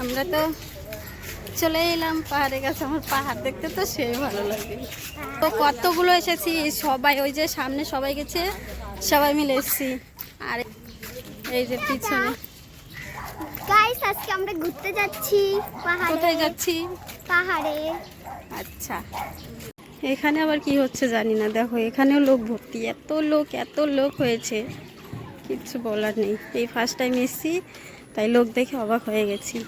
আমরা তো চলে এলাম পাহাড়ের কাছে। আমার পাহাড় দেখতে তো সেই ভালো লাগে। তো কতগুলো এসেছি, সবাই ওই যে সামনে সবাই গেছে, সবাই মিলে এসেছি। আর এই যে পিছনে গাইস, আজকে আমরা ঘুরতে যাচ্ছি পাহাড়ে। কোথায় যাচ্ছি? পাহাড়ে। আচ্ছা, এখানে আবার কি হচ্ছে জানি না। দেখো এখানেও লোক ভর্তি, এত লোক হয়েছে, কিচ্ছু বলার নেই। এই ফার্স্ট টাইম এসেছি, তাই লোক দেখে অবাক হয়ে গেছি।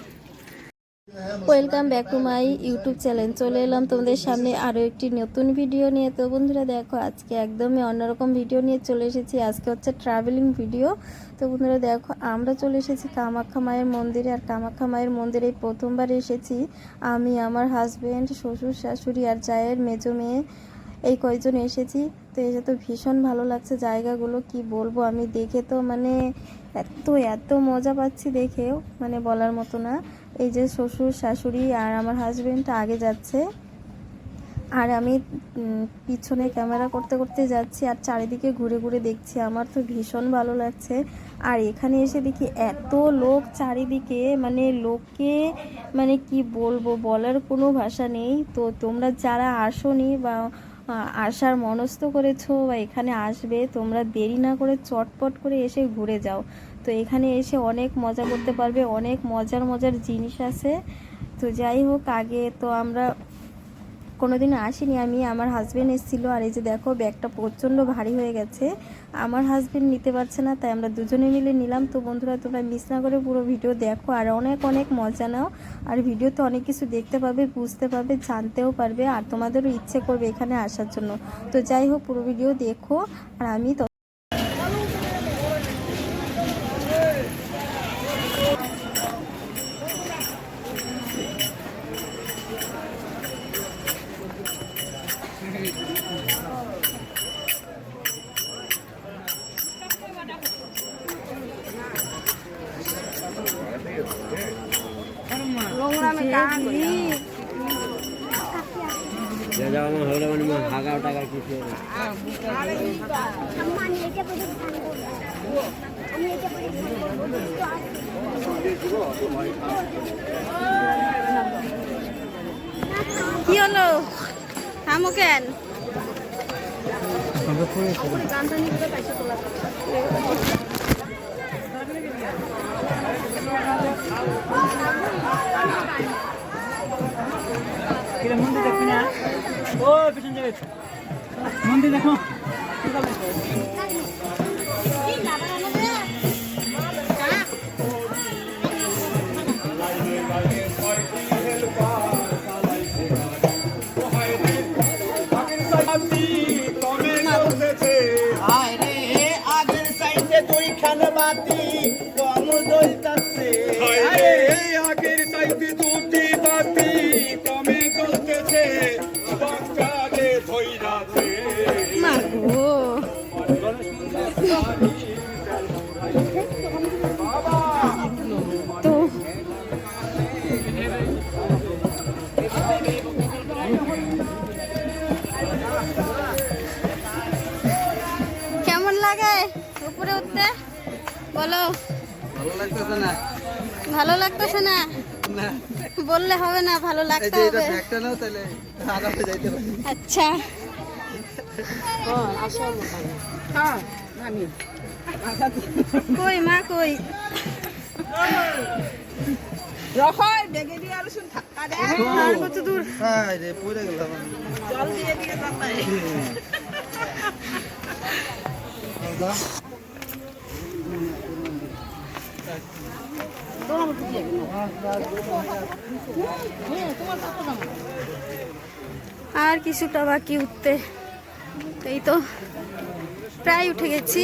Welcome back to my YouTube channel. চলে এলাম তোমাদের সামনে আরও একটি নতুন ভিডিও নিয়ে। তো বন্ধুরা দেখো, আজকে একদমই অন্যরকম ভিডিও নিয়ে চলে এসেছি। আজকে হচ্ছে ট্রাভেলিং ভিডিও। তো বন্ধুরা দেখো, আমরা চলে এসেছি কামাখ্যা মায়ের মন্দিরে। আর কামাখ্যা মায়ের মন্দিরে প্রথমবার এসেছি আমি, আমার হাজব্যান্ড, শ্বশুর শাশুড়ি আর জায়ের মেজো মেয়ে, এই কয়েকজন এসেছি। তো এসে তো ভীষণ ভালো লাগছে। জায়গাগুলো কি বলবো, আমি দেখে তো মানে এত মজা পাচ্ছি দেখেও, মানে বলার মতো না। এই যে শ্বশুর শাশুড়ি আর আমার হাজবেন্ড আগে যাচ্ছে, আর আমি পিছনে ক্যামেরা করতে করতে যাচ্ছি আর চারিদিকে ঘুরে ঘুরে দেখছি। আমার তো ভীষণ ভালো লাগছে। আর এখানে এসে দেখি এত লোক চারিদিকে, মানে লোককে মানে কি বলবো, বলার কোনো ভাষা নেই। তো তোমরা যারা আসোনি বা আসার মনস্থ করেছো বা এখানে আসবে, তোমরা দেরি না করে চটপট করে এসে ঘুরে যাও। তো এখানে এসে অনেক মজা করতে পারবে, অনেক মজার জিনিস আছে। তো যাই হোক, আগে তো আমরা কোনোদিন আসিনি। আমি, আমার হাজবেন্ড এসেছিলো। আর এই যে দেখো, ব্যাগটা প্রচণ্ড ভারী হয়ে গেছে, আমার হাজবেন্ড নিতে পারছে না, তাই আমরা দুজনে মিলে নিলাম। তো বন্ধুরা তোমরা মিস না করে পুরো ভিডিও দেখো আর অনেক মজা নাও। আর ভিডিওতে অনেক কিছু দেখতে পাবে, বুঝতে পারবে, জানতেও পারবে, আর তোমাদেরও ইচ্ছে করবে এখানে আসার জন্য। তো যাই হোক, পুরো ভিডিও দেখো। আর আমি তো কি হলো, থামো কেন? মন্দির দেখবি না? ও পিছন যাবে, মন্দির দেখো। আগের সাইডে দুইখানে বাতি কম জ্বলতেছে, আগের সাইডে দুটি বাতি কমে জ্বলতেছে, বাচ্চারে ধইরাছে মাগো। তো কেমন লাগে উপরে উঠতে বলো? ভালো লাগতেছে না? বললে হবে না, ভালো লাগতে হবে। আচ্ছা, কই মা কই? আর কত দূর? আর কিছুটা বাকি উঠতে। এই তো প্রায় উঠে গেছি।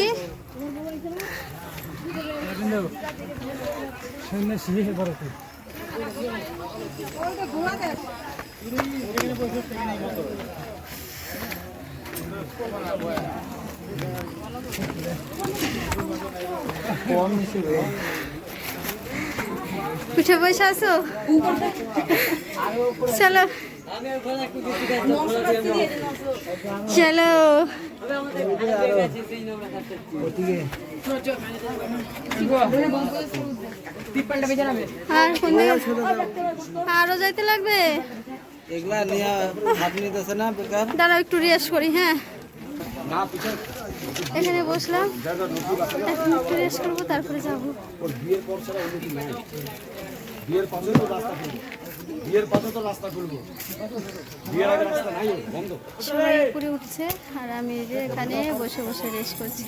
উঠে বসে আছো, চলো চলো আর কোন দিকে আরো যাইতে লাগবে এগুলা নিয়ে হাত নিতেছে না বেকার দাঁড়াও একটু রেস্ট করি। হ্যাঁ এখানে বসলাম, এখন একটু রেস্ট করবো, তারপরে যাবো। বিয়ের পাশে তো রাস্তা খুলবো, বিয়ের পাশে তো রাস্তা খুলবো, বিয়ের আগে রাস্তা নাই বন্ধ। সবাই উপরে উঠছে আর আমি এই যে এখানে বসে বসে রেস্ট করছি।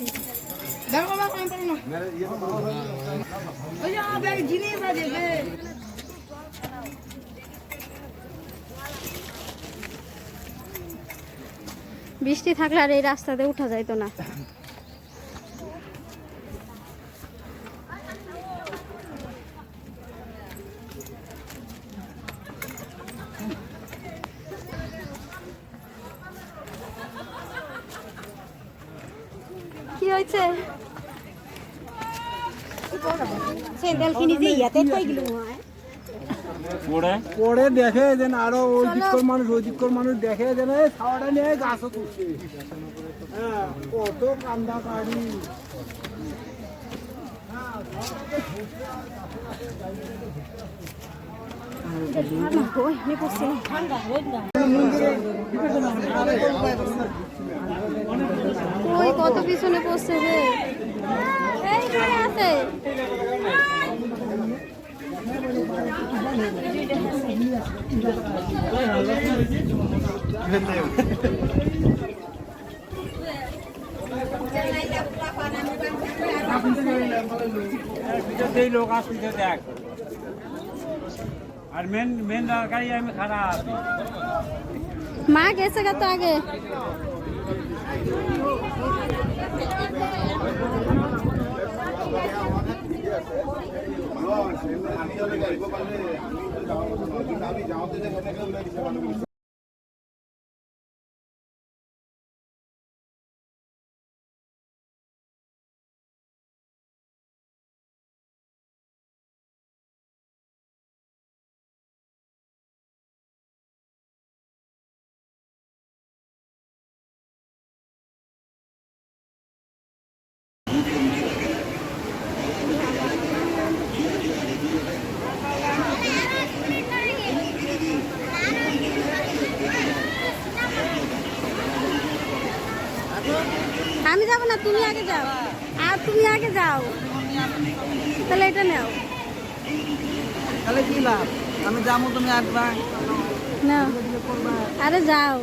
বৃষ্টি থাকলে আর এই রাস্তাতে উঠা যাইতো না। কি হয়েছে? পরে দেখে যেন আরো ওই দিকর মানুষ দেখে যেন খাওয়াটা নিয়ে গাছও তুলছে। হ্যাঁ কত কান্দা কাড়ি ওই কত পিছনে পড়ছে রে, এইখানে আছে। সেই লোক আসছে দেখ, আর মেন গাড়ি আমি খারাপ। মা গেছে কত আগে। আমি যাবো না, তুমি আগে যাও। আর তুমি আগে যাও, তাহলে এটা নাও। তাহলে কি লাভ? আমি যাবো, তুমি আসবা না আরে যাও।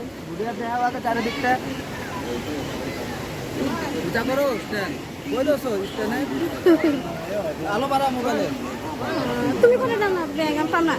চারিদিকটা পূজা করো স্ট্যান্ড কই দোছো স্ট্যান্ডে আলো বাড়া মোবাইলে তুমি করে দাও না, ব্যাগ আমি পাম না।